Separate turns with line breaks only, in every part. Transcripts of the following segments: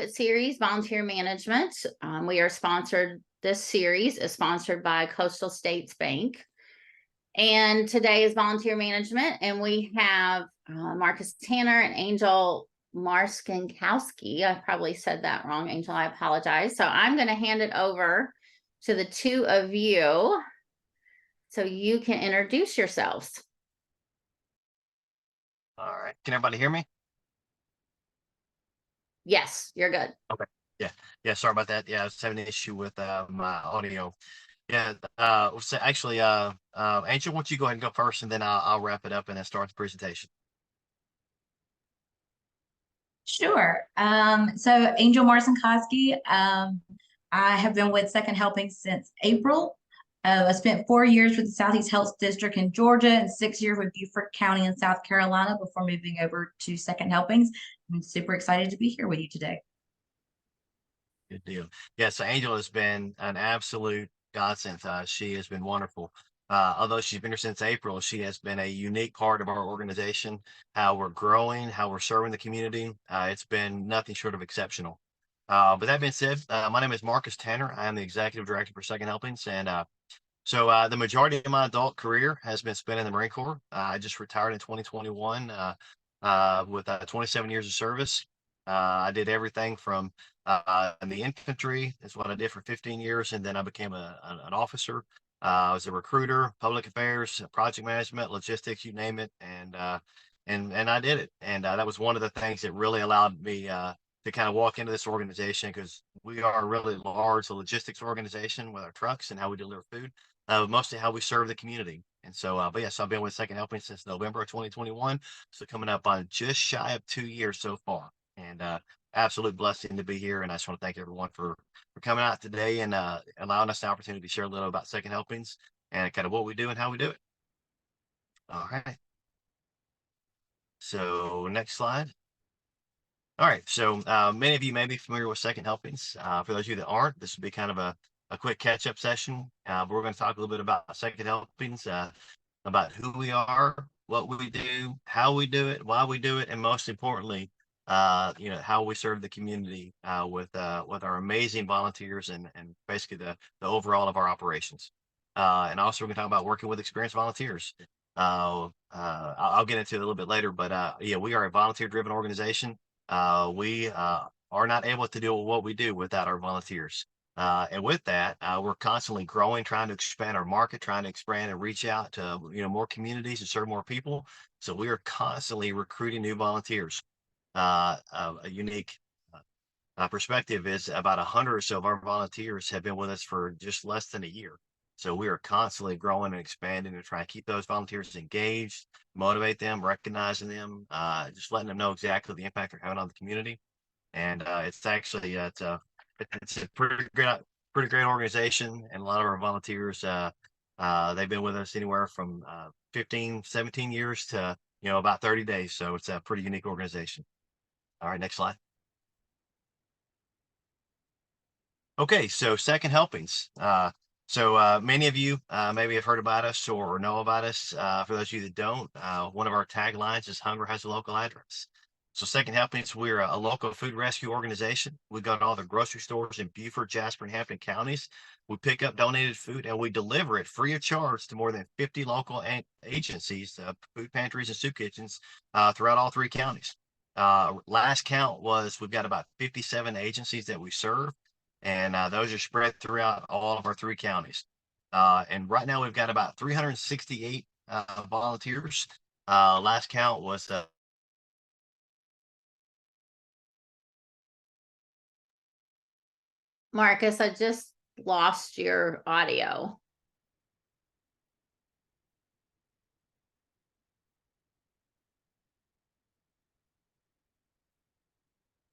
nonprofit series, Volunteer Management. This series is sponsored by Coastal States Bank. And today is Volunteer Management, and we have Marcus Tanner and Angel Marskinkowski. I probably said that wrong, Angel. I apologize. So I'm going to hand it over to the two of you so you can introduce yourselves.
All right. Can everybody hear me?
Yes, you're good.
Okay. Yeah. Sorry about that. Yeah, I was having an issue with my audio. Yeah. So actually, Angel, why don't you go ahead and go first, and then I'll wrap it up and then start the presentation.
Sure. So Angel Marcinkowski, I have been with Second Helping since April. I spent 4 years with the Southeast Health District in Georgia and 6 years with Beaufort County in South Carolina before moving over to Second Helpings. I'm super excited to be here with you today.
Good deal. Yeah. So Angel has been an absolute godsend. She has been wonderful. Although she's been here since April, she has been a unique part of our organization, how we're growing, how we're serving the community. It's been nothing short of exceptional. But that being said, my name is Marcus Tanner. I am the executive director for Second Helpings. And so the majority of my adult career has been spent in the Marine Corps. I just retired in 2021 with 27 years of service. I did everything from in the infantry is what I did for 15 years. And then I became an officer. I was a recruiter, public affairs, project management, logistics, you name it. And I did it. And that was one of the things that really allowed me to kind of walk into this organization, because we are a really large logistics organization with our trucks and how we deliver food, mostly how we serve the community. And so, but yes, I've been with Second Helping since November of 2021. So coming up on just shy of 2 years so far. And absolute blessing to be here. And I just want to thank everyone for coming out today and allowing us the opportunity to share a little about Second Helpings and kind of what we do and how we do it. All right. So next slide. All right. So many of you may be familiar with Second Helpings. For those of you that aren't, this will be kind of a quick catch-up session. But we're going to talk a little bit about Second Helpings, about who we are, what we do, how we do it, why we do it, and most importantly, how we serve the community with our amazing volunteers and basically the overall of our operations. And also we're going to talk about working with experienced volunteers. I'll get into it a little bit later, but yeah, we are a volunteer-driven organization. We are not able to do what we do without our volunteers. And with that, we're constantly growing, trying to expand our market, trying to expand and reach out to more communities and serve more people. So we are constantly recruiting new volunteers. A unique perspective is about 100 or so of our volunteers have been with us for just less than a year. So we are constantly growing and expanding and trying to keep those volunteers engaged, motivate them, recognizing them, just letting them know exactly the impact they're having on the community. And it's actually it's a pretty great organization, and a lot of our volunteers they've been with us anywhere from 15, 17 years to about 30 days. So it's a pretty unique organization. All right, next slide. Okay, so Second Helpings. So many of you maybe have heard about us or know about us. For those of you that don't, one of our taglines is "Hunger has a local address." So Second Helpings, we're a local food rescue organization. We go to all the grocery stores in Beaufort, Jasper, and Hampton counties. We pick up donated food and we deliver it free of charge to more than 50 local agencies, food pantries and soup kitchens throughout all 3 counties. Last count was we've got about 57 agencies that we serve, and those are spread throughout all of our 3 counties. And right now we've got about 368 volunteers. Last count was
Marcus, I just lost your audio.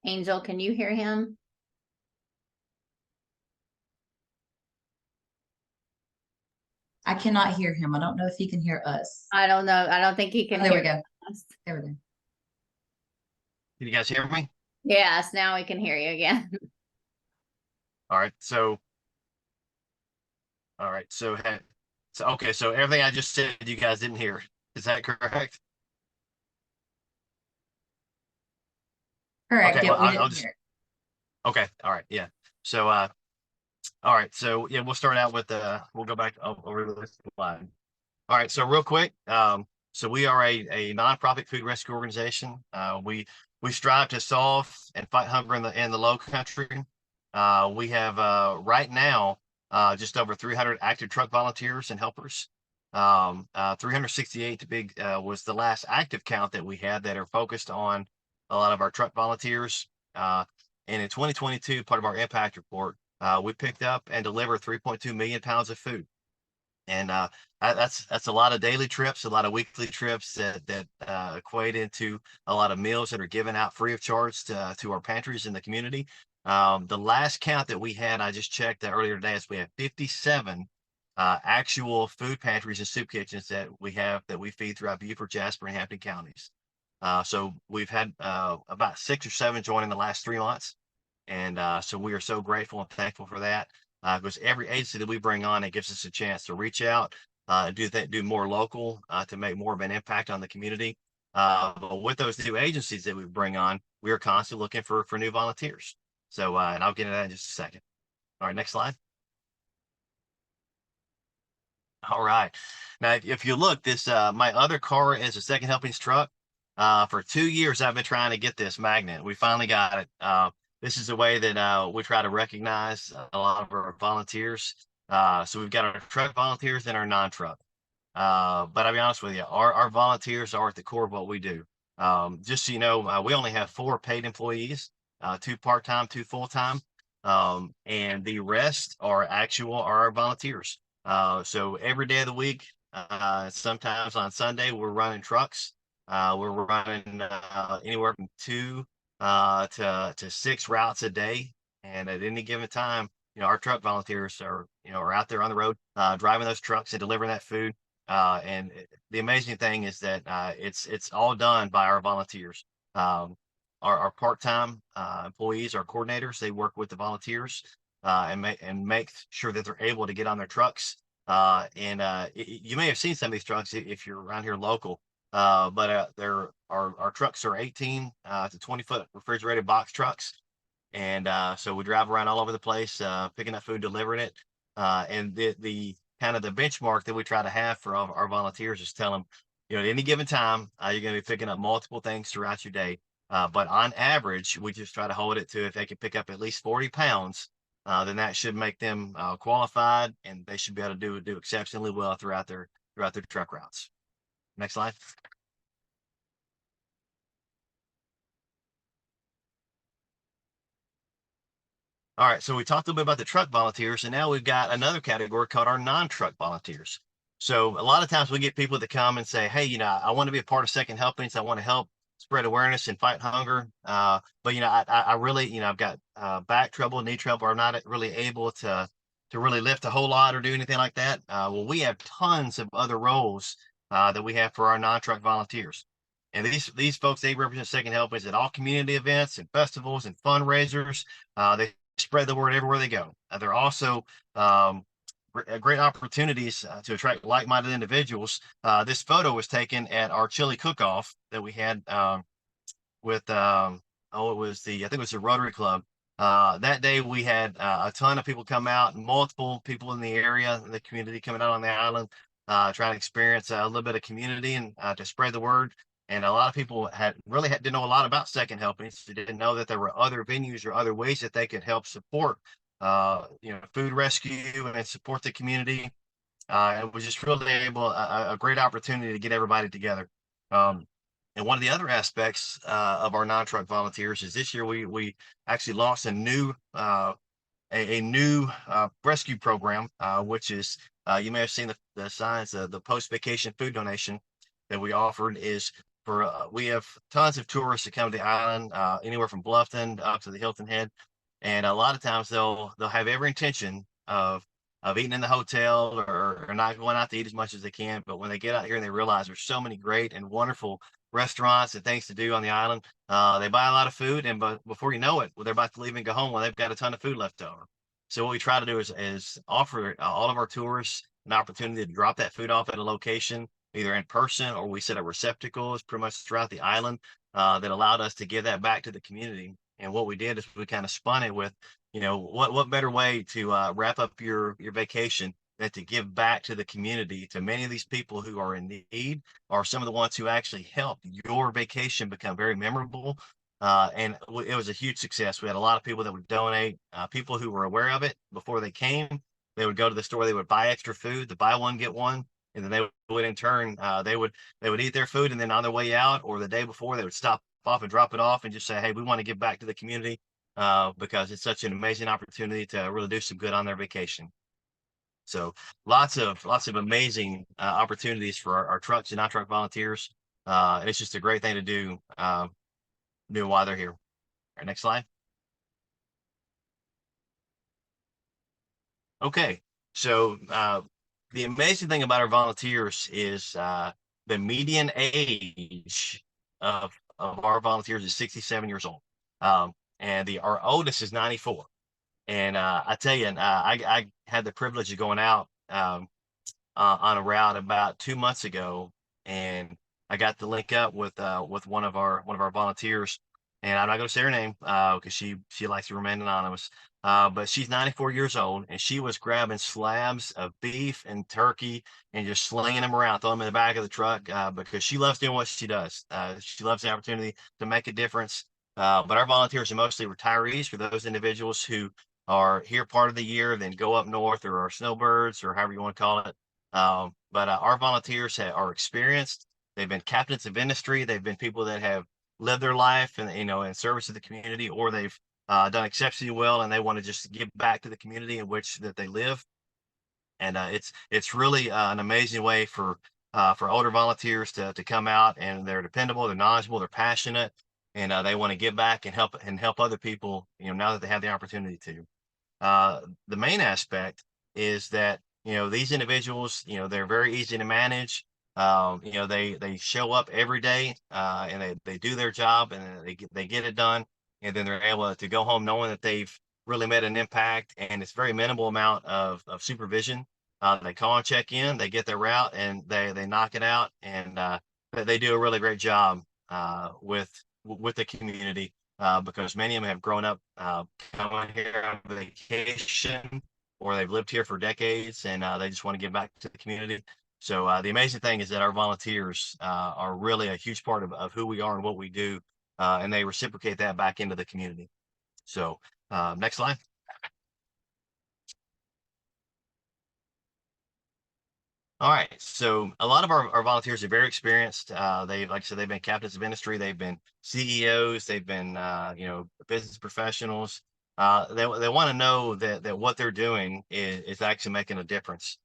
Angel, can you hear him?
I cannot hear him. I don't know if he can hear us.
I don't know. I don't think he can.
There we go. There we go.
Can you guys hear me?
Yes, now we can hear you again.
All right. So okay. So everything I just said, you guys didn't hear. Is that correct?
Correct.
Okay,
Yeah,
well,
we didn't hear it.
Okay. All right. Yeah. So, all right. So yeah, we'll start out with we'll go back over this slide. All right. So real quick, so we are a nonprofit food rescue organization. We strive to solve and fight hunger in the Low Country. We have right now just over 300 active truck volunteers and helpers. 368 was the last active count that we had that are focused on a lot of our truck volunteers. And in 2022, part of our impact report, we picked up and delivered 3.2 million pounds of food. And that's a lot of daily trips, a lot of weekly trips that equate into a lot of meals that are given out free of charge to our pantries in the community. The last count that we had, I just checked earlier today, is we have 57 actual food pantries and soup kitchens that we feed throughout Beaufort, Jasper, and Hampton counties. So we've had about 6 or 7 join in the last 3 months. And so we are so grateful and thankful for that. Because every agency that we bring on, it gives us a chance to reach out, do more local, to make more of an impact on the community. But with those new agencies that we bring on, we are constantly looking for new volunteers. So, and I'll get into that in just a second. All right, next slide. All right. Now, if you look, this my other car is a Second Helpings truck. For 2 years, I've been trying to get this magnet. We finally got it. This is a way that we try to recognize a lot of our volunteers. So we've got our truck volunteers and our non-truck. But I'll be honest with you, our volunteers are at the core of what we do. Just so you know, we only have 4 paid employees, 2 part-time, 2 full-time, and the rest are our volunteers. So every day of the week, sometimes on Sunday, we're running trucks. We're running anywhere from 2 to 6 routes a day. And at any given time, our truck volunteers are out there on the road, driving those trucks and delivering that food. And the amazing thing is that it's all done by our volunteers. Our part-time employees, our coordinators, they work with the volunteers and make sure that they're able to get on their trucks. You may have seen some of these trucks if you're around here local. But our trucks are 18 to 20-foot refrigerated box trucks. And so we drive around all over the place, picking up food, delivering it. And the kind of the benchmark that we try to have for all of our volunteers is tell them, at any given time, you're going to be picking up multiple things throughout your day. But on average, we just try to hold it to if they can pick up at least 40 pounds, then that should make them qualified, and they should be able to do exceptionally well throughout their truck routes. Next slide. All right, so we talked a little bit about the truck volunteers, and now we've got another category called our non-truck volunteers. So a lot of times we get people that come and say, hey, I want to be a part of Second Helpings. I want to help spread awareness and fight hunger. But, I really, I've got back trouble, knee trouble. I'm not really able to really lift a whole lot or do anything like that. Well, we have tons of other roles that we have for our non-truck volunteers. And these folks, they represent Second Helpings at all community events and festivals and fundraisers. They spread the word everywhere they go. They're also great opportunities to attract like-minded individuals. This photo was taken at our chili cook-off that we had with I think it was the Rotary Club. That day we had a ton of people come out, multiple people in the area, in the community coming out on the island, trying to experience a little bit of community and to spread the word. And a lot of people didn't know a lot about Second Helpings. They didn't know that there were other venues or other ways that they could help support, food rescue and support the community. It was just really a great opportunity to get everybody together. And one of the other aspects of our non-truck volunteers is this year we actually launched a new rescue program, which is you may have seen the signs. The post-vacation food donation that we offered is for we have tons of tourists that come to the island, anywhere from Bluffton up to the Hilton Head, and a lot of times they'll have every intention of eating in the hotel or not going out to eat as much as they can. But when they get out here and they realize there's so many great and wonderful restaurants and things to do on the island, they buy a lot of food, and before you know it, they're about to leave and go home. Well, they've got a ton of food left over. So what we try to do is offer all of our tourists an opportunity to drop that food off at a location, either in person, or we set up receptacles pretty much throughout the island that allowed us to give that back to the community. And what we did is we kind of spun it with, what better way to wrap up your vacation than to give back to the community, to many of these people who are in need, are some of the ones who actually helped your vacation become very memorable. It was a huge success. We had a lot of people that would donate, people who were aware of it before they came. They would go to the store, they would buy extra food, the buy one, get one. And then they would in turn, they would eat their food, and then on their way out or the day before, they would stop off and drop it off and just say, hey, we want to give back to the community because it's such an amazing opportunity to really do some good on their vacation. So lots of amazing opportunities for our trucks and non-truck volunteers. And it's just a great thing to do while they're here. All right, next slide. Okay, so the amazing thing about our volunteers is the median age of our volunteers is 67 years old. And our oldest is 94. And I tell you, I had the privilege of going out on a route about 2 months ago, and I got to link up with one of our volunteers, and I'm not going to say her name because she likes to remain anonymous. But she's 94 years old, and she was grabbing slabs of beef and turkey and just slinging them around, throwing them in the back of the truck because she loves doing what she does. She loves the opportunity to make a difference. But our volunteers are mostly retirees, for those individuals who are here part of the year, then go up north, or are snowbirds, or however you want to call it. But our volunteers are experienced. They've been captains of industry. They've been people that have lived their life and in service to the community, or they've done exceptionally well, and they want to just give back to the community in which that they live. And it's really an amazing way for older volunteers to come out, and they're dependable, they're knowledgeable, they're passionate, and they want to give back and help other people, now that they have the opportunity to. The main aspect is that, these individuals, they're very easy to manage. They show up every day and they do their job, and they get it done. And then they're able to go home knowing that they've really made an impact, and it's very minimal amount of supervision. They call and check in, they get their route, and they knock it out. And they do a really great job with the community. Because many of them have grown up coming here on vacation, or they've lived here for decades, and they just want to give back to the community. So the amazing thing is that our volunteers are really a huge part of who we are and what we do, and they reciprocate that back into the community. So next slide. All right, so a lot of our volunteers are very experienced. Like I said, they've been captains of industry, they've been CEOs, they've been business professionals. They want to know that what they're doing is actually making a difference.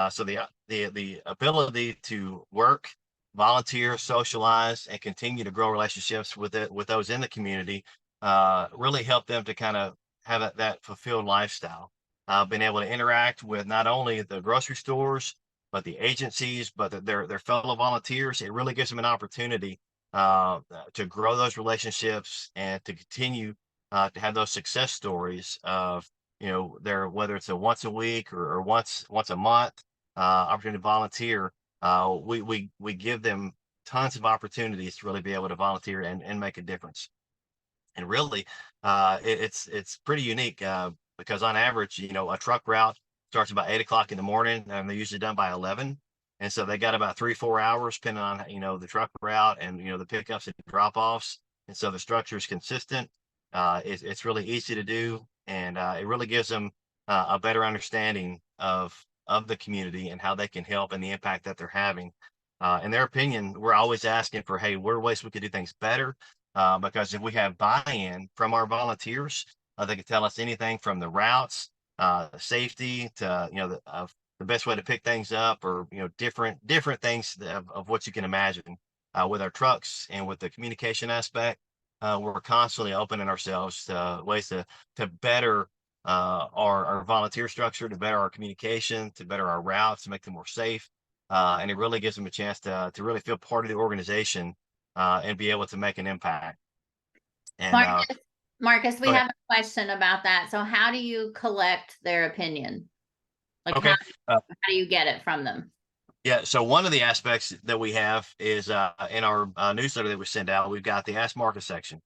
So the ability to work, volunteer, socialize, and continue to grow relationships with those in the community really help them to kind of have that fulfilled lifestyle. Being able to interact with not only the grocery stores, but the agencies, but their fellow volunteers, it really gives them an opportunity to grow those relationships and to continue to have those success stories of, whether it's a once a week or once a month opportunity to volunteer. We give them tons of opportunities to really be able to volunteer and make a difference. And really, it's pretty unique because on average, a truck route starts about 8 o'clock in the morning, and they're usually done by 11. And so they got about 3-4 hours, depending on, the truck route and, the pickups and drop offs. And so the structure is consistent. It's really easy to do. And it really gives them a better understanding of the community and how they can help and the impact that they're having. In their opinion, we're always asking for, hey, what are ways we could do things better? Because if we have buy-in from our volunteers, they can tell us anything from the routes, safety to the best way to pick things up, or different things of what you can imagine. With our trucks and with the communication aspect, we're constantly opening ourselves to ways to better our volunteer structure, to better our communication, to better our routes, to make them more safe. And it really gives them a chance to really feel part of the organization and be able to make an impact. And
Marcus, we
go
have a question about that. So how do you collect their opinion? Like
okay.
how do you get it from them?
Yeah, so one of the aspects that we have is in our newsletter that we send out, we've got the Ask Marcus section.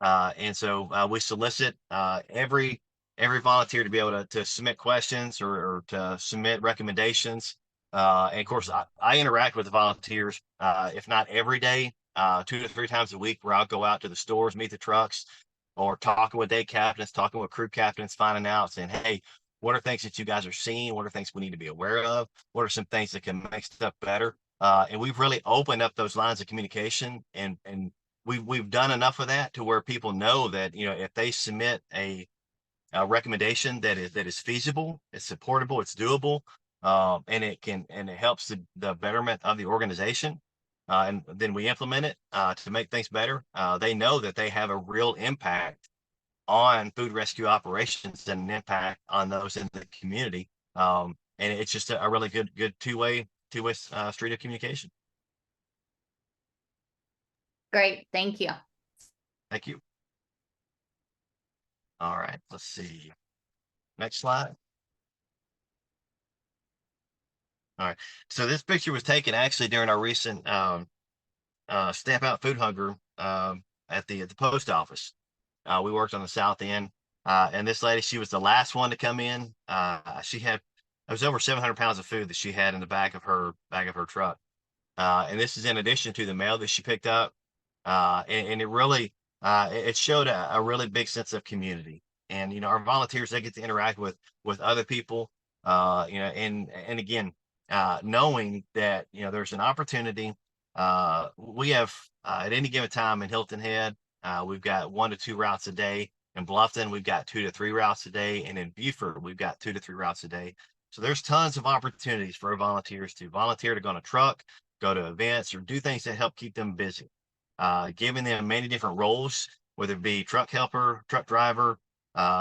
And so we solicit every volunteer to be able to submit questions or to submit recommendations. And of course, I interact with the volunteers, if not every day, 2 to 3 times a week, where I'll go out to the stores, meet the trucks, or talking with day captains, talking with crew captains, finding out, saying, hey, what are things that you guys are seeing? What are things we need to be aware of? What are some things that can make stuff better? And we've really opened up those lines of communication, and we've done enough of that to where people know that, you know, if they submit a recommendation that is feasible, it's supportable, it's doable, and it helps the betterment of the organization, and then we implement it to make things better. They know that they have a real impact on food rescue operations and an impact on those in the community. And it's just a really good two-way street of communication.
Great, thank you.
Thank you. All right, let's see. Next slide. All right, so this picture was taken actually during our recent Stamp Out Food Hunger at the post office. We worked on the south end, and this lady, she was the last one to come in. She had, it was over 700 pounds of food that she had in the back of her truck, and this is in addition to the mail that she picked up, and it really it showed a really big sense of community. And you know, our volunteers, they get to interact with other people, you know, and again, knowing that, you know, there's an opportunity. We have at any given time in Hilton Head, we've got 1 to 2 routes a day. In Bluffton, we've got 2 to 3 routes a day, and in Beaufort, we've got 2 to 3 routes a day. So there's tons of opportunities for our volunteers to volunteer to go on a truck, go to events, or do things that help keep them busy. Giving them many different roles, whether it be truck helper, truck driver,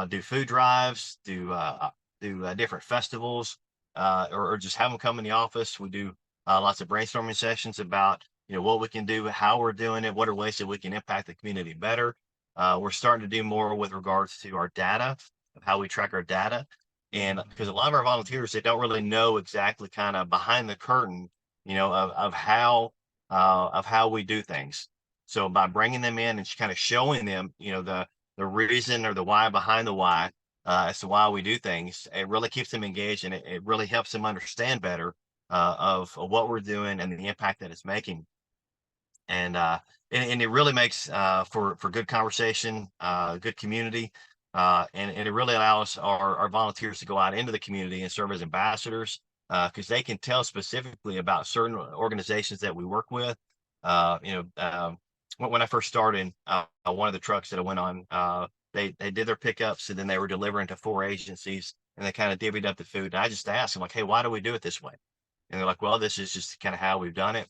do food drives, do different festivals, or just have them come in the office. We do lots of brainstorming sessions about, you know, what we can do, how we're doing it, what are ways that we can impact the community better. We're starting to do more with regards to our data, of how we track our data. And because a lot of our volunteers, they don't really know exactly kind of behind the curtain, you know, of how we do things. So by bringing them in and kind of showing them, you know, the reason or the why behind the why, as to why we do things, it really keeps them engaged, and it really helps them understand better of what we're doing and the impact that it's making. And it really makes for good conversation, good community, and it really allows our volunteers to go out into the community and serve as ambassadors, because they can tell specifically about certain organizations that we work with. You know, when I first started, one of the trucks that I went on, they did their pickups, and then they were delivering to 4 agencies, and they kind of divvied up the food. And I just asked them, like, hey, why do we do it this way? And they're like, well, this is just kind of how we've done it.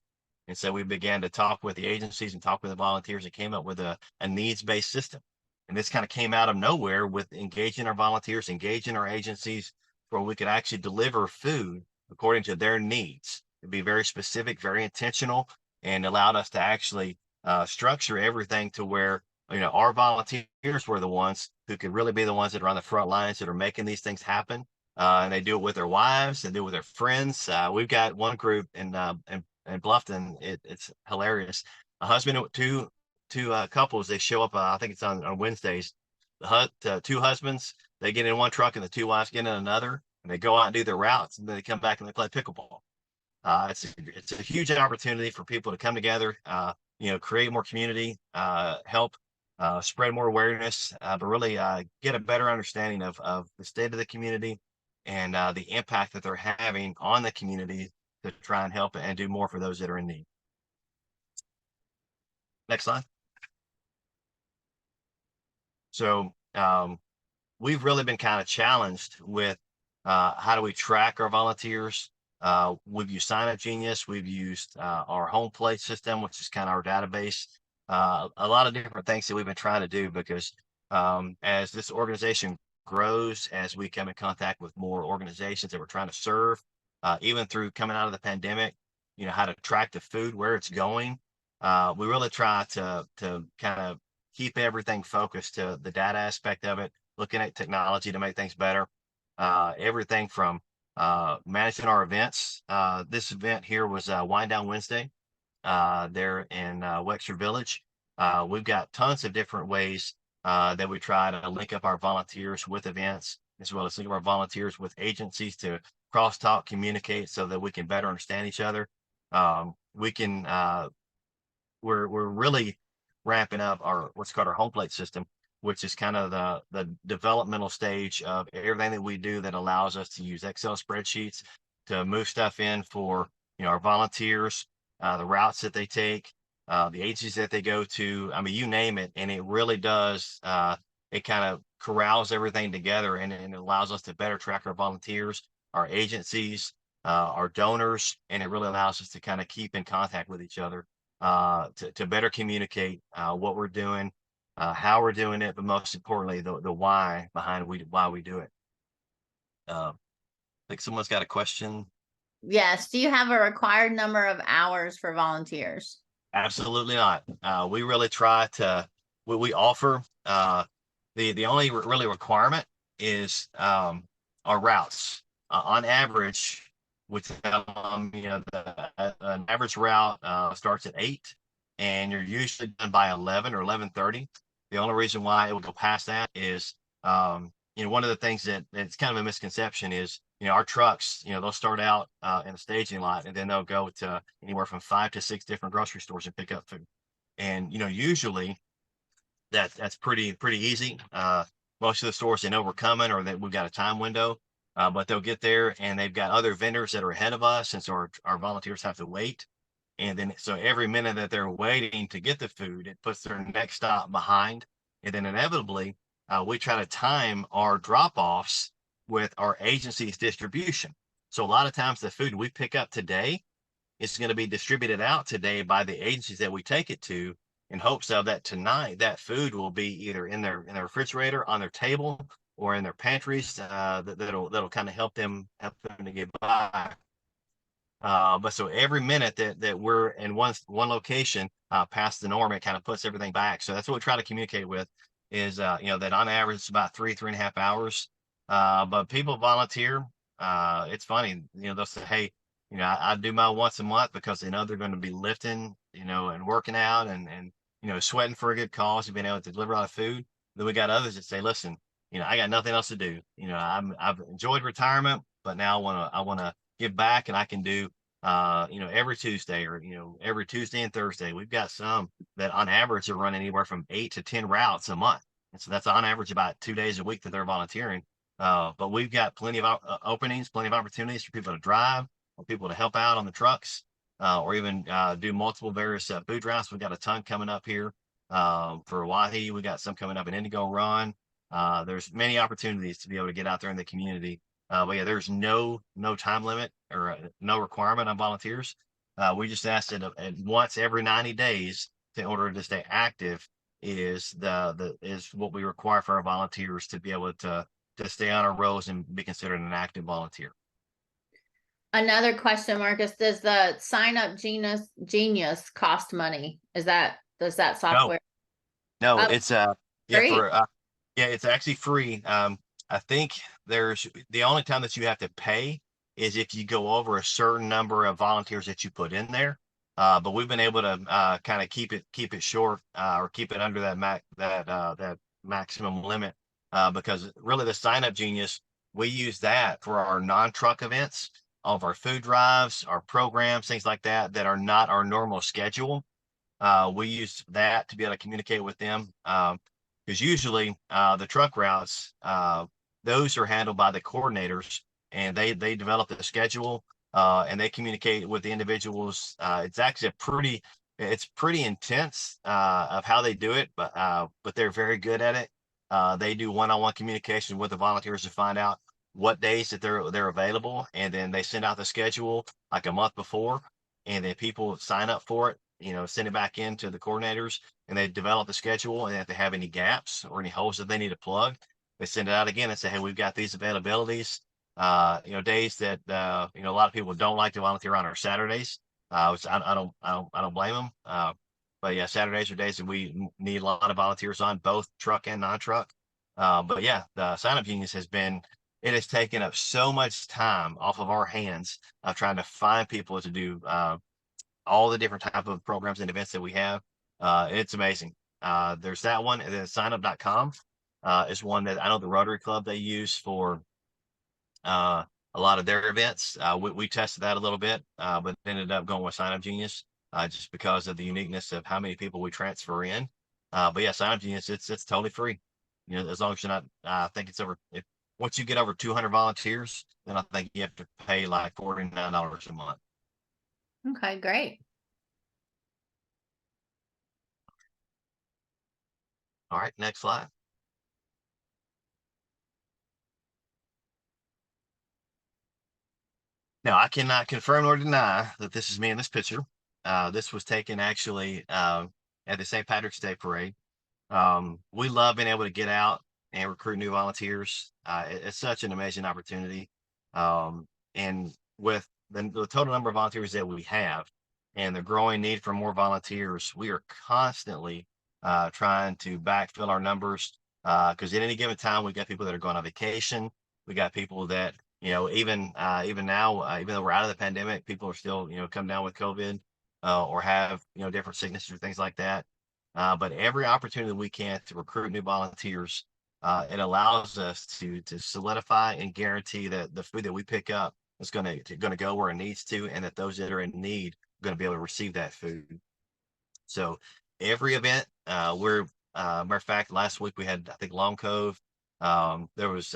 And so we began to talk with the agencies and talk with the volunteers, and came up with a needs-based system. And this kind of came out of nowhere with engaging our volunteers, engaging our agencies, where we could actually deliver food according to their needs. It'd be very specific, very intentional, and allowed us to actually structure everything to where, you know, our volunteers were the ones who could really be the ones that are on the front lines, that are making these things happen. And they do it with their wives, they do it with their friends. We've got one group in Bluffton. It's hilarious. A husband and two couples, they show up. I think it's on Wednesdays. The 2 husbands, they get in one truck, and the 2 wives get in another, and they go out and do their routes, and then they come back and they play pickleball. It's a huge opportunity for people to come together, you know, create more community, help spread more awareness, but really get a better understanding of the state of the community, and the impact that they're having on the community, to try and help and do more for those that are in need. Next slide. So we've really been kind of challenged with how do we track our volunteers. We've used Sign Up Genius. We've used our home plate system, which is kind of our database. A lot of different things that we've been trying to do, because as this organization grows, as we come in contact with more organizations that we're trying to serve, even through coming out of the pandemic, you know, how to track the food, where it's going. We really try to kind of keep everything focused to the data aspect of it, looking at technology to make things better. Everything from managing our events. This event here was Wind Down Wednesday there in Wexford Village. We've got tons of different ways that we try to link up our volunteers with events, as well as link up our volunteers with agencies to crosstalk, communicate, so that we can better understand each other. We can we're really ramping up our what's called our home plate system, which is kind of the developmental stage of everything that we do that allows us to use Excel spreadsheets to move stuff in for our volunteers, the routes that they take, the agencies that they go to. I mean, you name it, and it really does. It kind of corrals everything together, and it allows us to better track our volunteers, our agencies, our donors, and it really allows us to kind of keep in contact with each other, to better communicate what we're doing, how we're doing it, but most importantly, the why behind why we do it. I think someone's got a question.
Yes. Do you have a required number of hours for volunteers?
Absolutely not. We really try to, what we offer, the only really requirement is our routes. On average, we tell them, an average route starts at 8, and you're usually done by 11 or 11:30. The only reason why it will go past that is, one of the things that it's kind of a misconception is, our trucks, they'll start out in a staging lot, and then they'll go to anywhere from 5 to 6 different grocery stores and pick up food. And, usually that's pretty easy. Most of the stores, they know we're coming, or that we've got a time window, but they'll get there and they've got other vendors that are ahead of us, and so our volunteers have to wait. And then so every minute that they're waiting to get the food, it puts their next stop behind. And then inevitably, we try to time our drop-offs with our agency's distribution. So a lot of times the food we pick up today is going to be distributed out today by the agencies that we take it to, in hopes of that tonight that food will be either in their refrigerator, on their table, or in their pantries, that'll kind of help them to get by. But so every minute that we're in one location past the norm, it kind of puts everything back. So that's what we try to communicate with is, that on average it's about 3.5 hours. But people volunteer. It's funny, they'll say, hey, I do my once a month because they know they're going to be lifting, and working out and sweating for a good cause and being able to deliver a lot of food. Then we got others that say, listen, I got nothing else to do. I've enjoyed retirement, but now I want to give back, and I can do, every Tuesday, or, every Tuesday and Thursday. We've got some that on average are running anywhere from 8 to 10 routes a month. And so that's on average about 2 days a week that they're volunteering. But we've got plenty of openings, plenty of opportunities for people to drive, or people to help out on the trucks, or even do multiple various food drives. We've got a ton coming up here for Owyhee. We got some coming up in Indigo Run. There's many opportunities to be able to get out there in the community. But yeah, there's no time limit, or no requirement on volunteers. We just ask that once every 90 days, in order to stay active, is what we require for our volunteers to be able to stay on our roles and be considered an active volunteer.
Another question, Marcus, does the sign up Genius cost money? Does that software?
No,
Oh,
it's
free?
it's actually free. I think there's the only time that you have to pay is if you go over a certain number of volunteers that you put in there. But we've been able to kind of keep it short, or keep it under that maximum limit, because really the Sign Up Genius, we use that for our non-truck events, all of our food drives, our programs, things like that are not our normal schedule. We use that to be able to communicate with them, because usually the truck routes, those are handled by the coordinators, and they develop the schedule, and they communicate with the individuals. It's actually it's pretty intense of how they do it, but they're very good at it. They do one-on-one communication with the volunteers to find out what days that they're available, and then they send out the schedule like a month before, and then people sign up for it, send it back in to the coordinators, and they develop the schedule. And if they have any gaps or any holes that they need to plug, they send it out again and say, hey, we've got these availabilities. Days that a lot of people don't like to volunteer on are Saturdays, which I don't blame them. But yeah, Saturdays are days that we need a lot of volunteers on, both truck and non-truck. But yeah, the Sign Up Genius it has taken up so much time off of our hands of trying to find people to do all the different type of programs and events that we have. It's amazing. There's that one, and then signup.com is one that I know the Rotary Club they use for a lot of their events. We tested that a little bit, but ended up going with Sign Up Genius just because of the uniqueness of how many people we transfer in. But yeah, Sign Up Genius, it's totally free. You know, as long as you're not, I think it's over. If once you get over 200 volunteers, then I think you have to pay like $49 a month.
Okay, great.
All right, next slide. Now, I cannot confirm nor deny that this is me in this picture. This was taken actually at the St. Patrick's Day parade. We love being able to get out and recruit new volunteers. It's such an amazing opportunity. And with the total number of volunteers that we have and the growing need for more volunteers, we are constantly trying to backfill our numbers because at any given time, we've got people that are going on vacation. We got people that, you know, even now, even though we're out of the pandemic, people are still, you know, come down with COVID or have, you know, different sicknesses or things like that. But every opportunity we can to recruit new volunteers, it allows us to solidify and guarantee that the food that we pick up is going to go where it needs to, and that those that are in need are going to be able to receive that food. So every event, matter of fact, last week we had, I think, Long Cove. There was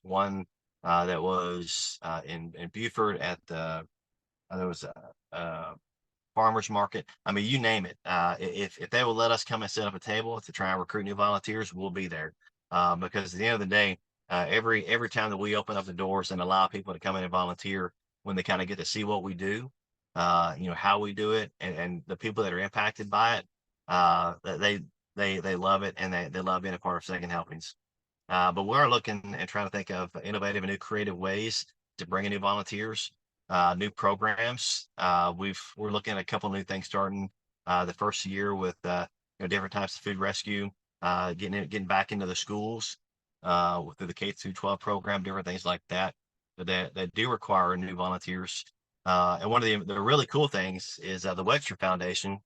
one that was in Beaufort at the there was a farmers market. I mean, you name it. If they will let us come and set up a table to try and recruit new volunteers, we'll be there. Because at the end of the day, every time that we open up the doors and allow people to come in and volunteer, when they kind of get to see what we do, you know, how we do it, and the people that are impacted by it, they love it, and they love being a part of Second Helpings. But we're looking and trying to think of innovative and new creative ways to bring in new volunteers, new programs. We're looking at a couple new things starting the first year with you know, different types of food rescue, getting back into the schools through the K through 12 program, different things like that that do require new volunteers. And one of the really cool things is the Webster Foundation.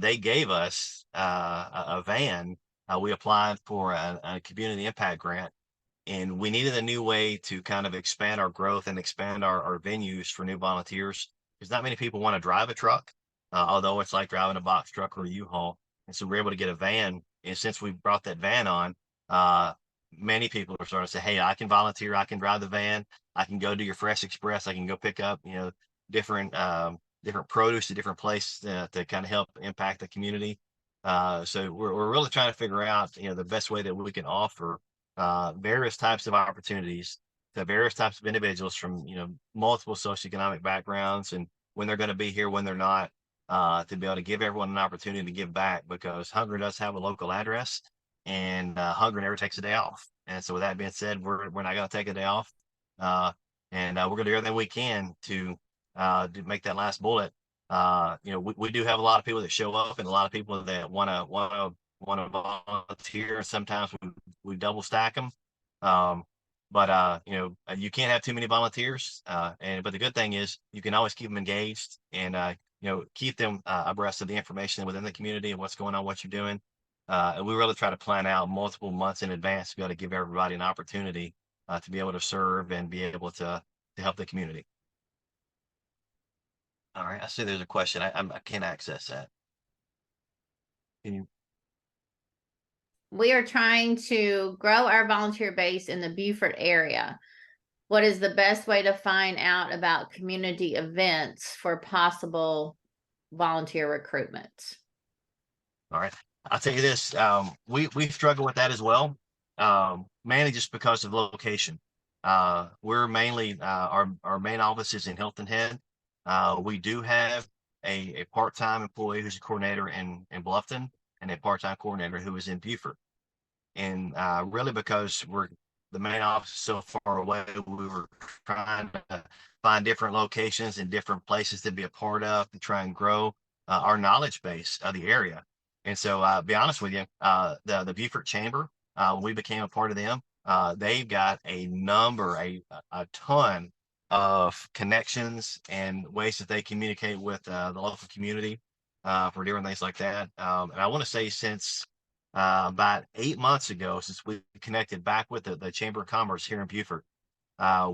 They gave us a van. We applied for a community impact grant, and we needed a new way to kind of expand our growth and expand our venues for new volunteers, because not many people want to drive a truck, although it's like driving a box truck or a U-Haul. And so we're able to get a van. And since we brought that van on, many people are starting to say, hey, I can volunteer, I can drive the van, I can go do your Fresh Express, I can go pick up, you know, different produce to different places to kind of help impact the community. So we're really trying to figure out, you know, the best way that we can offer various types of opportunities to various types of individuals from, you know, multiple socioeconomic backgrounds, and when they're going to be here, when they're not, to be able to give everyone an opportunity to give back, because Hunger does have a local address, and Hunger never takes a day off. And so with that being said, we're not going to take a day off, and we're going to do everything we can to make that last bullet. You know, we do have a lot of people that show up, and a lot of people that want to volunteer. Sometimes we double stack them. But you know, you can't have too many volunteers. But the good thing is you can always keep them engaged, and you know, keep them abreast of the information within the community and what's going on, what you're doing. And we really try to plan out multiple months in advance to be able to give everybody an opportunity to be able to serve and be able to help the community. All right, I see there's a question. I can't access that. Can you?
We are trying to grow our volunteer base in the Beaufort area. What is the best way to find out about community events for possible volunteer recruitment?
All right, I'll tell you this. We struggle with that as well, mainly just because of location. We're mainly our main office is in Hilton Head. We do have a part-time employee who's a coordinator in Bluffton, and a part-time coordinator who is in Beaufort. And really, because the main office is so far away, we were trying to find different locations and different places to be a part of to try and grow our knowledge base of the area. And so, be honest with you, the Beaufort Chamber, when we became a part of them, they've got a ton of connections and ways that they communicate with the local community. for doing things like that. And I want to say since about 8 months ago, since we connected back with the Chamber of Commerce here in Beaufort,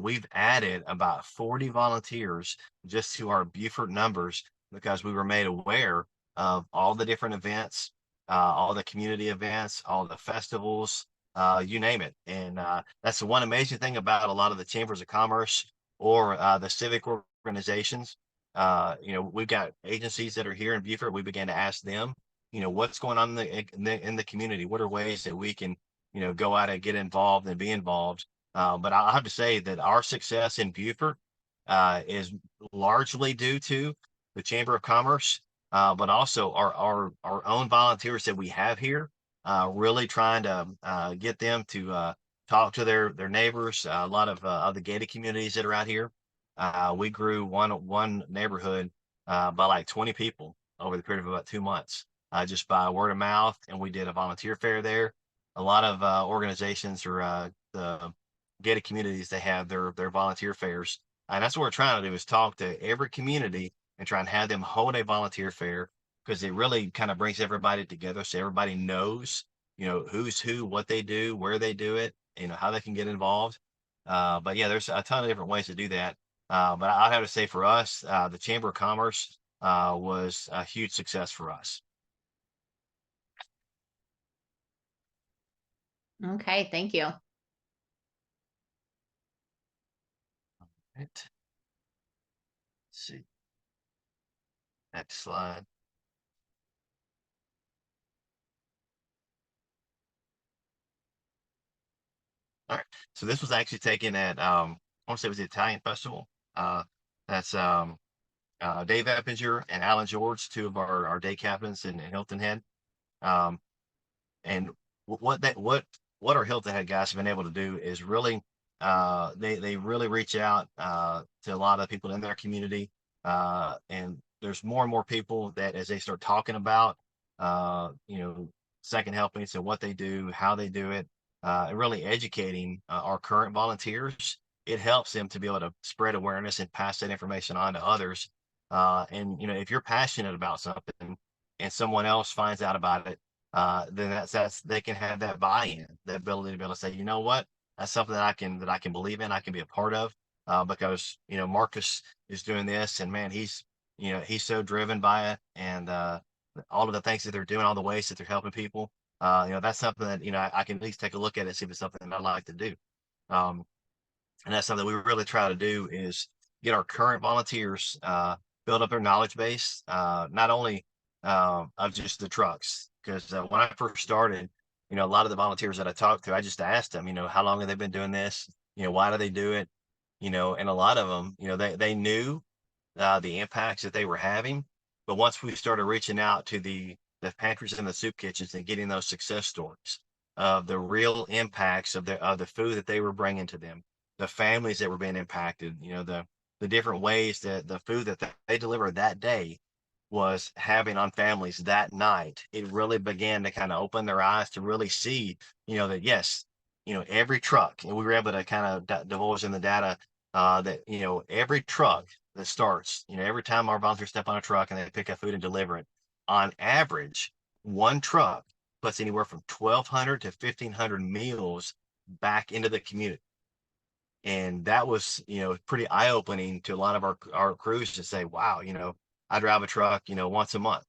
we've added about 40 volunteers just to our Beaufort numbers because we were made aware of all the different events, all the community events, all the festivals, you name it. And that's the one amazing thing about a lot of the chambers of commerce or the civic organizations. We've got agencies that are here in Beaufort. We began to ask them, what's going on in the community? What are ways that we can, go out and get involved and be involved? But I have to say that our success in Beaufort is largely due to the Chamber of Commerce, but also our own volunteers that we have here, really trying to get them to talk to their neighbors. A lot of the gated communities that are out here. We grew one neighborhood by like 20 people over the period of about 2 months, just by word of mouth, and we did a volunteer fair there. A lot of organizations or the gated communities, they have their volunteer fairs. And that's what we're trying to do is talk to every community and try and have them hold a volunteer fair because it really kind of brings everybody together so everybody knows, who's who, what they do, where they do it, how they can get involved. But yeah, there's a ton of different ways to do that. But I'd have to say for us, the Chamber of Commerce was a huge success for us.
Okay, thank you.
Right. Let's see. Next slide. All right. So this was actually taken at I want to say it was the Italian festival. That's Dave Eppinger and Alan George, two of our day captains in Hilton Head. And what our Hilton Head guys have been able to do is really they really reach out to a lot of people in their community. And there's more and more people that as they start talking about second helpings and what they do, how they do it, and really educating our current volunteers, it helps them to be able to spread awareness and pass that information on to others. And if you're passionate about something and someone else finds out about it, then that's they can have that buy-in, the ability to be able to say, you know what, that's something that I can believe in, I can be a part of, because Marcus is doing this, and man, he's so driven by it, and all of the things that they're doing, all the ways that they're helping people. That's something that I can at least take a look at it, see if it's something that I'd like to do. And that's something we really try to do is get our current volunteers build up their knowledge base, not only of just the trucks. Because when I first started, a lot of the volunteers that I talked to, I just asked them, how long have they been doing this? Why do they do it? And a lot of them, they knew the impacts that they were having. But once we started reaching out to the pantries and the soup kitchens and getting those success stories of the real impacts of the food that they were bringing to them, the families that were being impacted, the different ways that the food that they delivered that day was having on families that night, it really began to kind of open their eyes to really see, that yes, every truck, and we were able to kind of divulge in the data that, every truck that starts, every time our volunteers step on a truck and they pick up food and deliver it, on average, one truck puts anywhere from 1,200 to 1,500 meals back into the community. And that was, pretty eye-opening to a lot of our crews to say, wow, I drive a truck, once a month,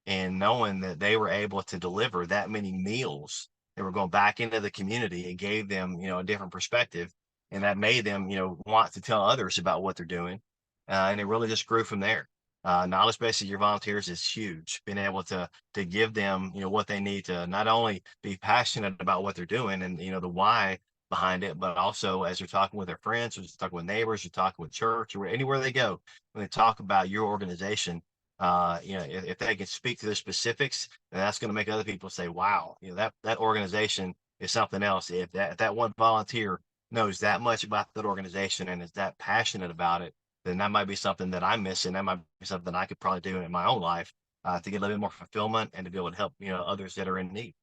and knowing that they were able to deliver that many meals, they were going back into the community, it gave them, a different perspective, and that made them, want to tell others about what they're doing. And it really just grew from there. Knowledge base of your volunteers is huge. Being able to give them, what they need to not only be passionate about what they're doing and, the why behind it, but also as they're talking with their friends, or just talking with neighbors, or talking with church, or anywhere they go, when they talk about your organization, if they can speak to the specifics, then that's going to make other people say, wow, that organization is something else. If that one volunteer knows that much about that organization and is that passionate about it, then that might be something that I'm missing. That might be something I could probably do in my own life to get a little bit more fulfillment and to be able to help, others that are in need.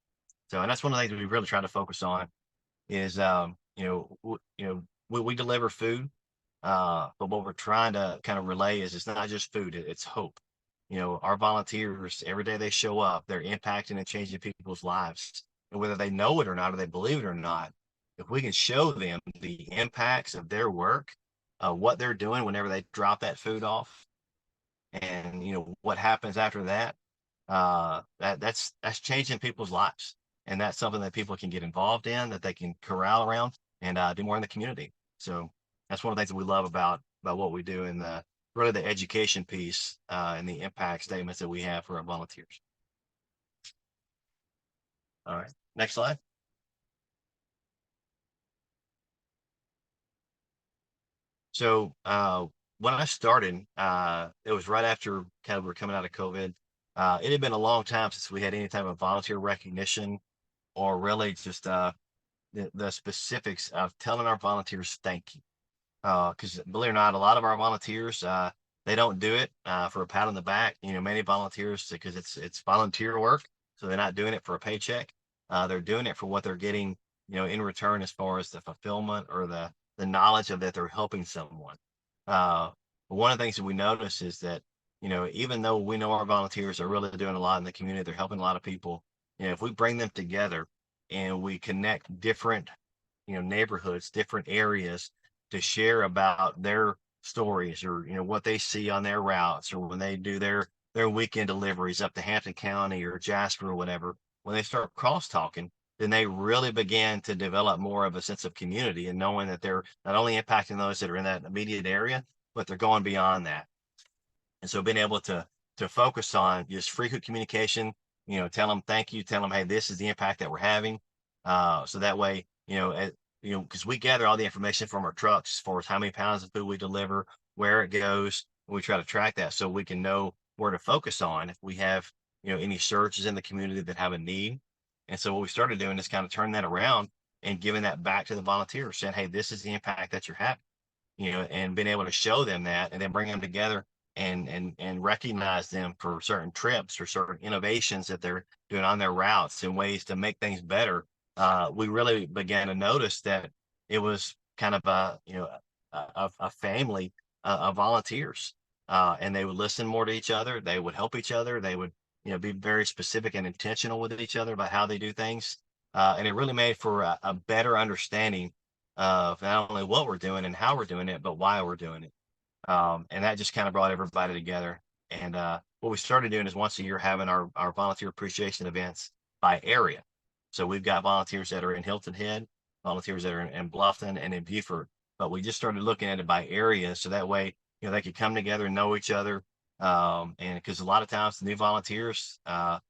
So, and that's one of the things that we really try to focus on is, we deliver food, but what we're trying to kind of relay is it's not just food, it's hope. our volunteers, every day they show up, they're impacting and changing people's lives. And whether they know it or not, or they believe it or not, if we can show them the impacts of their work, what they're doing whenever they drop that food off, and what happens after that, that's changing people's lives. And that's something that people can get involved in, that they can corral around and do more in the community. So that's one of the things that we love about what we do, in the really the education piece and the impact statements that we have for our volunteers. All right, next slide. So when I started, it was right after kind of we're coming out of COVID. It had been a long time since we had any type of volunteer recognition, or really just the specifics of telling our volunteers thank you. Because believe it or not, a lot of our volunteers, they don't do it for a pat on the back. Many volunteers, because it's volunteer work, so they're not doing it for a paycheck. They're doing it for what they're getting, in return, as far as the fulfillment or the knowledge of that they're helping someone. But one of the things that we notice is that, even though we know our volunteers are really doing a lot in the community, they're helping a lot of people. If we bring them together and we connect different, neighborhoods, different areas, to share about their stories, or what they see on their routes, or when they do their weekend deliveries up to Hampton County or Jasper or whatever, when they start cross talking, then they really begin to develop more of a sense of community, and knowing that they're not only impacting those that are in that immediate area, but they're going beyond that. And so being able to focus on just frequent communication, tell them thank you, tell them, hey, this is the impact that we're having. So that way, because we gather all the information from our trucks as far as how many pounds of food we deliver, where it goes, and we try to track that so we can know where to focus on if we have, any surges in the community that have a need. And so what we started doing is kind of turning that around and giving that back to the volunteers, saying, hey, this is the impact that you're having, and being able to show them that, and then bring them together and recognize them for certain trips or certain innovations that they're doing on their routes and ways to make things better. We really began to notice that it was kind of a family of volunteers, and they would listen more to each other. They would help each other. They would, be very specific and intentional with each other about how they do things. And it really made for a better understanding of not only what we're doing and how we're doing it, but why we're doing it. And that just kind of brought everybody together. And what we started doing is once a year having our volunteer appreciation events by area. So we've got volunteers that are in Hilton Head, volunteers that are in Bluffton and in Beaufort, but we just started looking at it by area. So that way, they could come together and know each other. And because a lot of times the new volunteers, that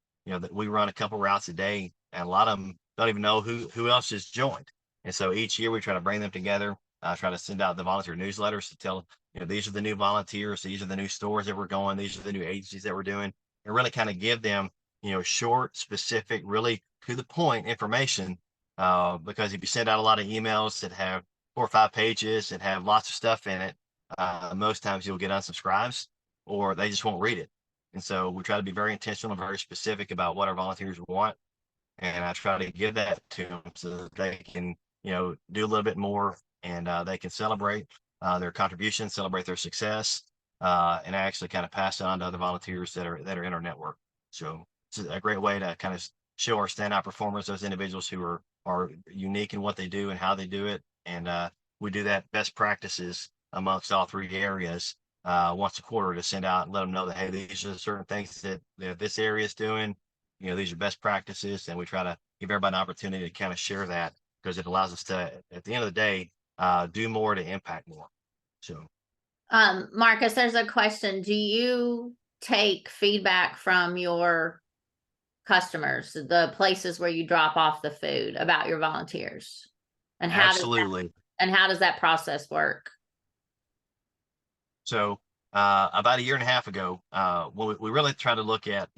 we run a couple routes a day, and a lot of them don't even know who else has joined. And so each year we try to bring them together, try to send out the volunteer newsletters to tell, these are the new volunteers, these are the new stores that we're going, these are the new agencies that we're doing, and really kind of give them, short, specific, really to the point information. Because if you send out a lot of emails that have 4 or 5 pages that have lots of stuff in it, most times you'll get unsubscribes, or they just won't read it. And so we try to be very intentional and very specific about what our volunteers want. And I try to give that to them so that they can, do a little bit more, and they can celebrate their contribution, celebrate their success, and actually kind of pass it on to other volunteers that are in our network. So it's a great way to kind of show our standout performers, those individuals who are unique in what they do and how they do it. And we do that best practices amongst all 3 areas once a quarter, to send out and let them know that, hey, these are certain things that this area is doing. These are best practices, and we try to give everybody an opportunity to kind of share that, because it allows us to, at the end of the day, do more to impact more. So,
Marcus, there's a question. Do you take feedback from your customers, the places where you drop off the food, about your volunteers? And
absolutely.
How does that process work?
So, about a year and a half ago, we really try to look at,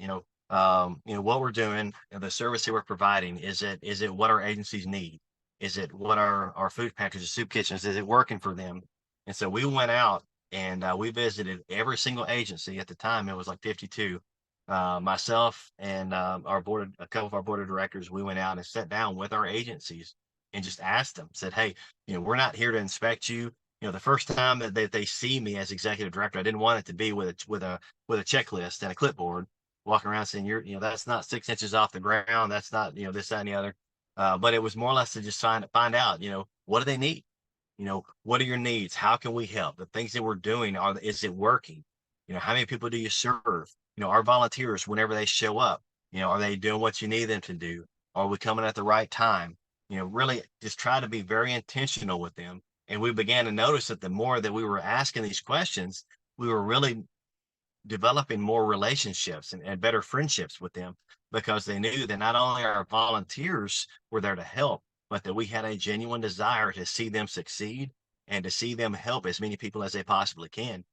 what we're doing, the service that we're providing. Is it what our agencies need? Is it what our food pantries or soup kitchens, is it working for them? And so we went out and we visited every single agency. At the time, it was like 52. Myself and a couple of our board of directors, we went out and sat down with our agencies and just asked them, said, hey, we're not here to inspect you. the first time that they see me as executive director, I didn't want it to be with a checklist and a clipboard, walking around saying, that's not 6 inches off the ground. That's not, this, that, and the other. But it was more or less to just find out, what do they need? What are your needs? How can we help? The things that we're doing, is it working? How many people do you serve? Our volunteers, whenever they show up, are they doing what you need them to do? Are we coming at the right time? Really just try to be very intentional with them. And we began to notice that the more that we were asking these questions, we were really developing more relationships and better friendships with them, because they knew that not only our volunteers were there to help, but that we had a genuine desire to see them succeed and to see them help as many people as they possibly can.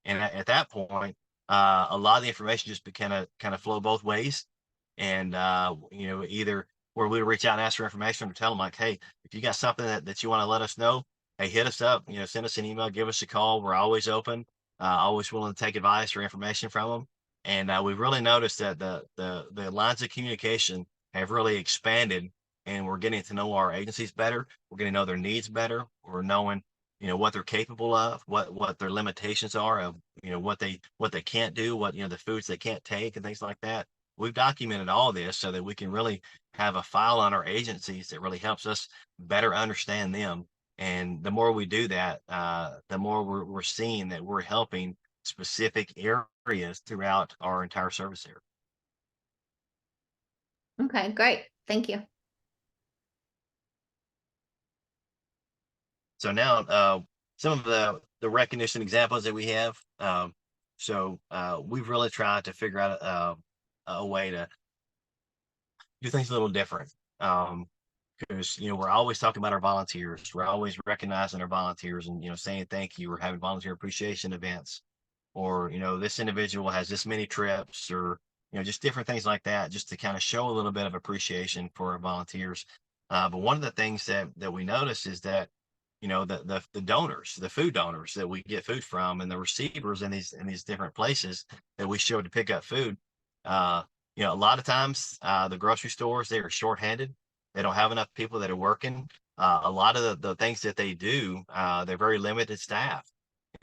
And at that point, a lot of the information just kind of flow both ways. And, either where we would reach out and ask for information, or tell them like, hey, if you got something that you want to let us know, hey, hit us up, send us an email, give us a call. We're always open, always willing to take advice or information from them. And we've really noticed that the lines of communication have really expanded, and we're getting to know our agencies better. We're getting to know their needs better. We're knowing, what they're capable of, what their limitations are, of, what they can't do, what, the foods they can't take and things like that. We've documented all this so that we can really have a file on our agencies that really helps us better understand them. And the more we do that, the more we're seeing that we're helping specific areas throughout our entire service area.
Okay, great. Thank you.
So now, some of the recognition examples that we have. We've really tried to figure out a way to do things a little different. Because we're always talking about our volunteers. We're always recognizing our volunteers and saying thank you. We're having volunteer appreciation events, or this individual has this many trips, or just different things like that, just to kind of show a little bit of appreciation for our volunteers. But one of the things that we notice is that the donors, the food donors that we get food from, and the receivers in these different places that we show to pick up food. A lot of times the grocery stores, they are shorthanded. They don't have enough people that are working. A lot of the things that they do, they're very limited staff.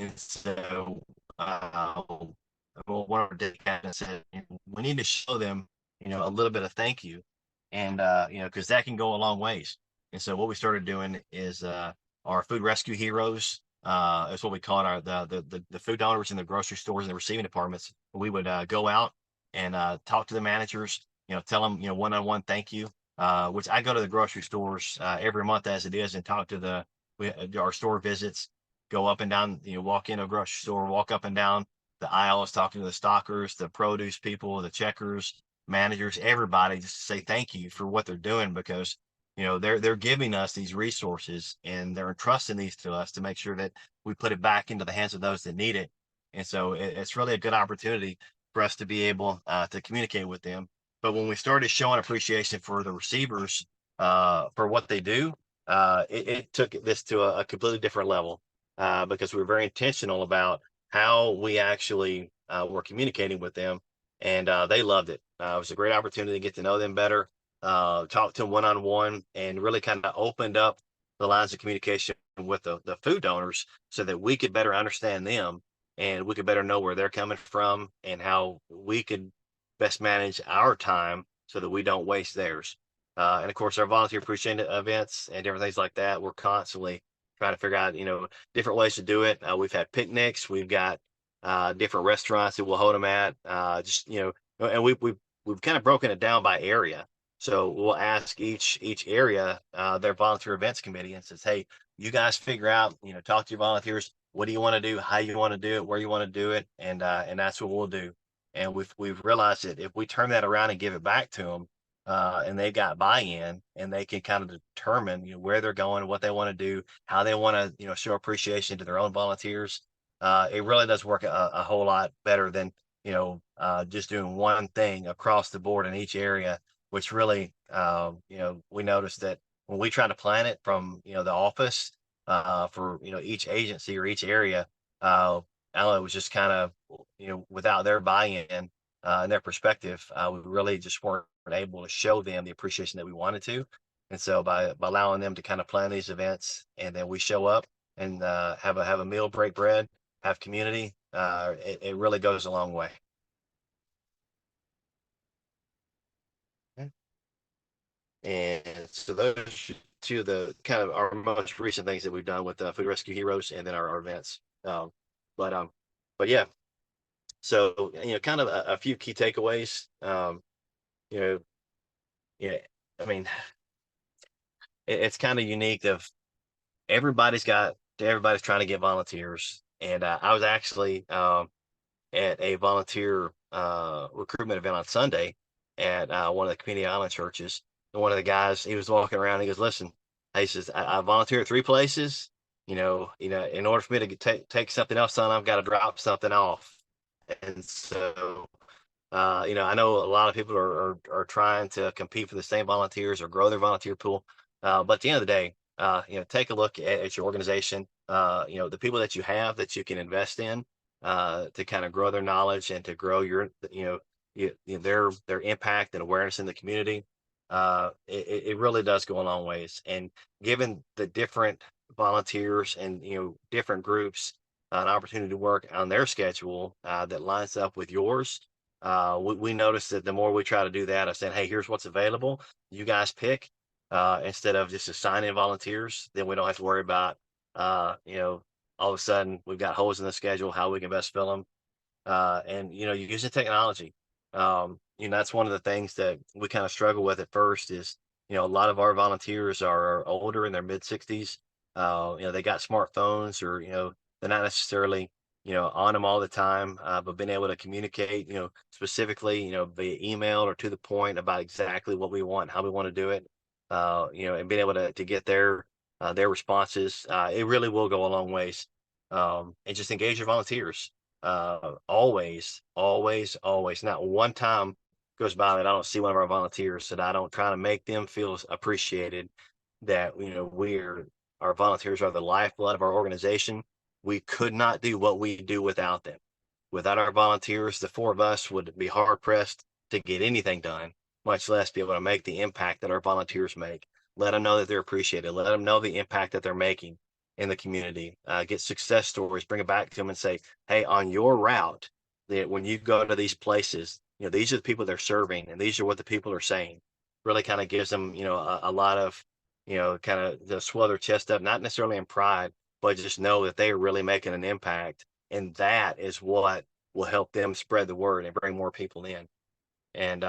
And so one of our dedicated said, we need to show them, a little bit of thank you. And, because that can go a long ways. And so what we started doing is our food rescue heroes, is what we call it, the food donors in the grocery stores and the receiving departments. We would go out and talk to the managers, tell them, one-on-one thank you. Which I go to the grocery stores every month as it is, and talk to our store visits, go up and down, walk in a grocery store, walk up and down the aisles, talking to the stockers, the produce people, the checkers, managers, everybody, just to say thank you for what they're doing, because they're giving us these resources, and they're entrusting these to us to make sure that we put it back into the hands of those that need it. And so it's really a good opportunity for us to be able to communicate with them. But when we started showing appreciation for the receivers, for what they do, it took this to a completely different level, because we were very intentional about how we actually were communicating with them, and they loved it. It was a great opportunity to get to know them better, talk to them one-on-one, and really kind of opened up the lines of communication with the food donors, so that we could better understand them, and we could better know where they're coming from, and how we could best manage our time so that we don't waste theirs. And of course, our volunteer appreciation events and different things like that, we're constantly trying to figure out, different ways to do it. We've had picnics, we've got different restaurants that we'll hold them at, and we've kind of broken it down by area. So we'll ask each area, their volunteer events committee, and says, hey, you guys figure out, talk to your volunteers. What do you want to do? How you want to do it? Where you want to do it? And that's what we'll do. And we've realized that if we turn that around and give it back to them, and they got buy-in, and they can kind of determine where they're going, what they want to do, how they want to show appreciation to their own volunteers, it really does work a whole lot better than just doing one thing across the board in each area. Which really, we noticed that when we try to plan it from the office, for each agency or each area, it was just kind of, without their buy-in and their perspective, we really just weren't able to show them the appreciation that we wanted to. And so by allowing them to kind of plan these events, and then we show up, and have a meal, break bread, have community. It really goes a long way. Okay. And so those are two of the kind of our most recent things that we've done with Food Rescue Heroes, and then our events. But but yeah, so kind of a few key takeaways. You know, yeah, I mean, it's kind of unique of everybody's trying to get volunteers, and I was actually at a volunteer recruitment event on Sunday at one of the community island churches. And one of the guys, he was walking around. He goes, "Listen," he says, "I volunteer at 3 places. In order for me to take something else on, I've got to drop something off." And so, I know a lot of people are trying to compete for the same volunteers or grow their volunteer pool. But at the end of the day, take a look at your organization. The people that you have that you can invest in to kind of grow their knowledge and to grow their impact and awareness in the community. It really does go a long ways. And given the different volunteers and different groups an opportunity to work on their schedule that lines up with yours, we noticed that the more we try to do that, I said, "Hey, here's what's available. You guys pick." Instead of just assigning volunteers, then we don't have to worry about, all of a sudden we've got holes in the schedule, how we can best fill them. And you're using technology. That's one of the things that we kind of struggle with at first is, a lot of our volunteers are older in their mid 60s. They got smartphones, or, they're not necessarily, on them all the time, but being able to communicate, specifically, via email or to the point about exactly what we want, how we want to do it, and being able to get their responses, it really will go a long ways. And just engage your volunteers. Always, always, always. Not one time goes by that I don't see one of our volunteers that I don't try to make them feel appreciated. That our volunteers are the lifeblood of our organization. We could not do what we do without them. Without our volunteers, the 4 of us would be hard pressed to get anything done, much less be able to make the impact that our volunteers make. Let them know that they're appreciated. Let them know the impact that they're making in the community. Get success stories, bring it back to them and say, "Hey, on your route, that when you go to these places, these are the people they're serving, and these are what the people are saying." Really kind of gives them, a lot of, kind of the swell their chest up, not necessarily in pride, but just know that they are really making an impact. And that is what will help them spread the word and bring more people in. And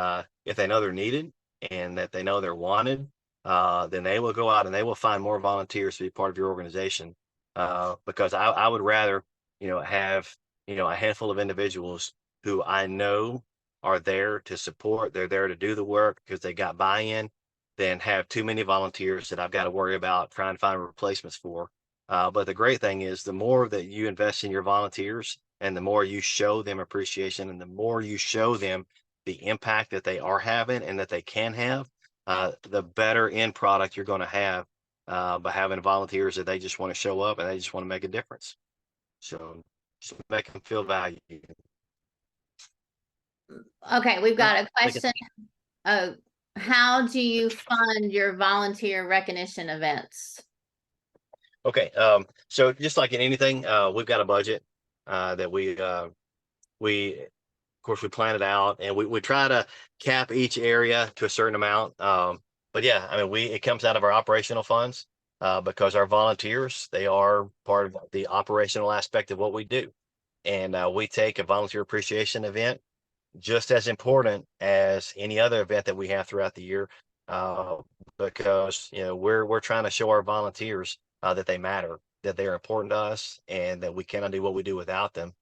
if they know they're needed and that they know they're wanted, then they will go out and they will find more volunteers to be part of your organization. Because I would rather, have, a handful of individuals who I know are there to support, they're there to do the work because they got buy-in, than have too many volunteers that I've got to worry about trying to find replacements for. But the great thing is the more that you invest in your volunteers and the more you show them appreciation and the more you show them the impact that they are having and that they can have, the better end product you're going to have by having volunteers that they just want to show up and they just want to make a difference. So just make them feel valued.
Okay, we've got a
Make it-
question. How do you fund your volunteer recognition events?
Okay, so just like in anything, we've got a budget that we of course we plan it out, and we try to cap each area to a certain amount. But yeah, I mean, it comes out of our operational funds because our volunteers, they are part of the operational aspect of what we do. And we take a volunteer appreciation event just as important as any other event that we have throughout the year, uh, because we're trying to show our volunteers that they matter, that they're important to us, and that we cannot do what we do without them.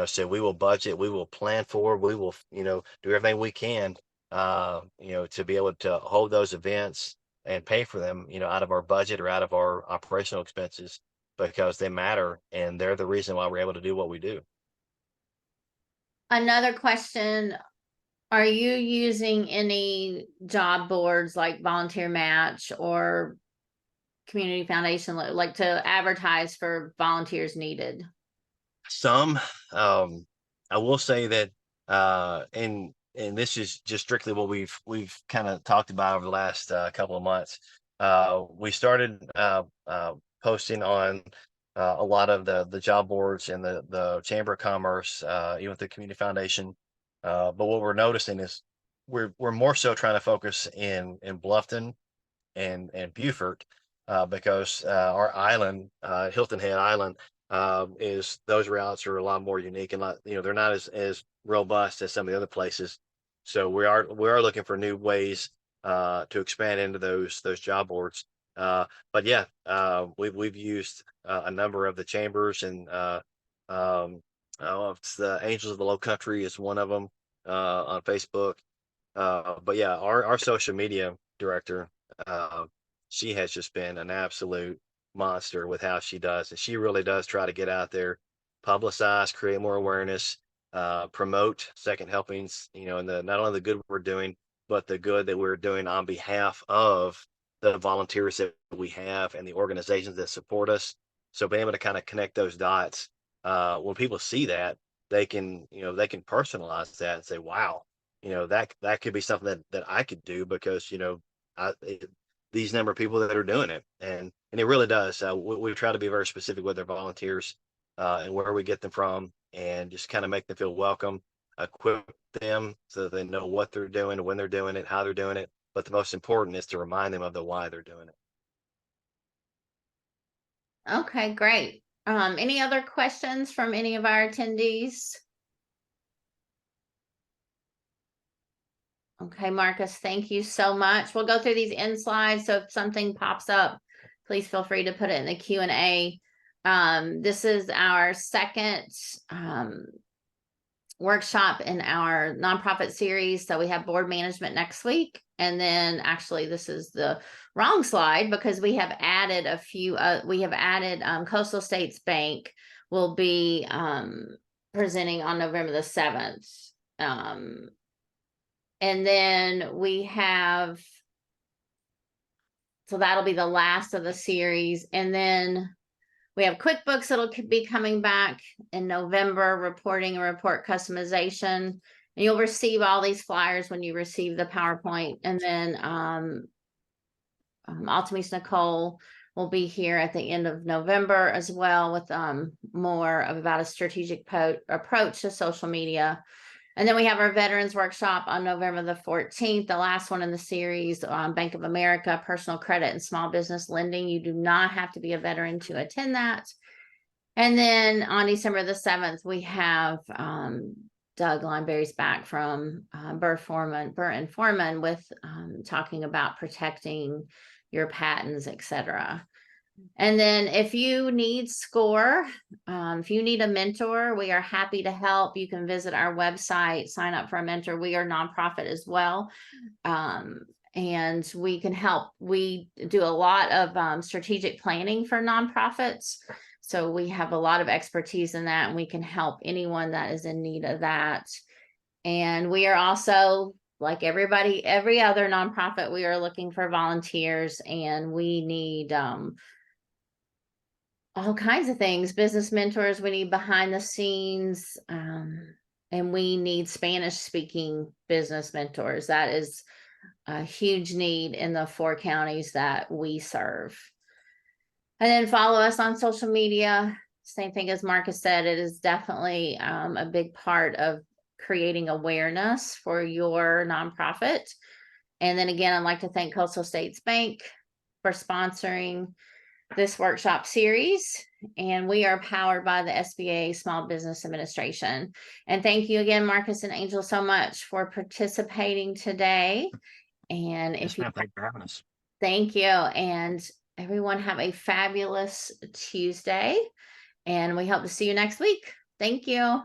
So we will budget, we will plan for, we will do everything we can, to be able to hold those events and pay for them, out of our budget or out of our operational expenses, because they matter and they're the reason why we're able to do what we do.
Another question, are you using any job boards like Volunteer Match or Community Foundation, like to advertise for volunteers needed?
Some, I will say that, and this is just strictly what we've kind of talked about over the last couple of months. We started posting on a lot of the job boards and the Chamber of Commerce, even with the Community Foundation. But what we're noticing is we're more so trying to focus in Bluffton and Beaufort, because our island, Hilton Head Island, is those routes are a lot more unique and they're not as robust as some of the other places. So we are looking for new ways to expand into those job boards. But yeah, we've used a number of the chambers and it's the Angels of the Low Country is one of them on Facebook. But yeah, our social media director, she has just been an absolute monster with how she does, and she really does try to get out there, publicize, create more awareness, promote second helpings, and not only the good we're doing, but the good that we're doing on behalf of the volunteers that we have and the organizations that support us. So being able to kind of connect those dots, when people see that, they can personalize that and say, wow, that could be something that I could do because, these number of people that are doing it. And it really does. We try to be very specific with our volunteers, and where we get them from, and just kind of make them feel welcome, equip them so that they know what they're doing, when they're doing it, how they're doing it. But the most important is to remind them of the why they're doing it.
Okay, great. Any other questions from any of our attendees? Okay, Marcus, thank you so much. We'll go through these end slides. So if something pops up, please feel free to put it in the Q&A. This is our second workshop in our nonprofit series. So we have board management next week. And then actually this is the wrong slide because we have added a few, Coastal States Bank will be presenting on November the 7th. And then we have, so that'll be the last of the series. And then we have QuickBooks that'll be coming back in November, reporting and report customization. And you'll receive all these flyers when you receive the PowerPoint. And then Altamise Nicole will be here at the end of November as well with more of about a strategic approach to social media. And then we have our Veterans Workshop on November the 14th, the last one in the series, Bank of America, personal credit and small business lending. You do not have to be a veteran to attend that. And then on December the 7th, we have Doug Lineberry's back from Burr and Foreman with talking about protecting your patents, etc. And then if you need SCORE, if you need a mentor, we are happy to help. You can visit our website, sign up for a mentor. We are nonprofit as well. And we can help. We do a lot of strategic planning for nonprofits. So we have a lot of expertise in that, and we can help anyone that is in need of that. And we are also, like everybody, every other nonprofit, we are looking for volunteers, and we need all kinds of things, business mentors, we need behind the scenes, and we need Spanish speaking business mentors. That is a huge need in the 4 counties that we serve. And then follow us on social media. Same thing as Marcus said, it is definitely a big part of creating awareness for your nonprofit. And then again, I'd like to thank Coastal States Bank for sponsoring this workshop series, and we are powered by the SBA Small Business Administration. And thank you again, Marcus and Angel, so much for participating today. And
Yes, ma'am. Thank you for having us.
Thank you. And everyone have a fabulous Tuesday, and we hope to see you next week. Thank you.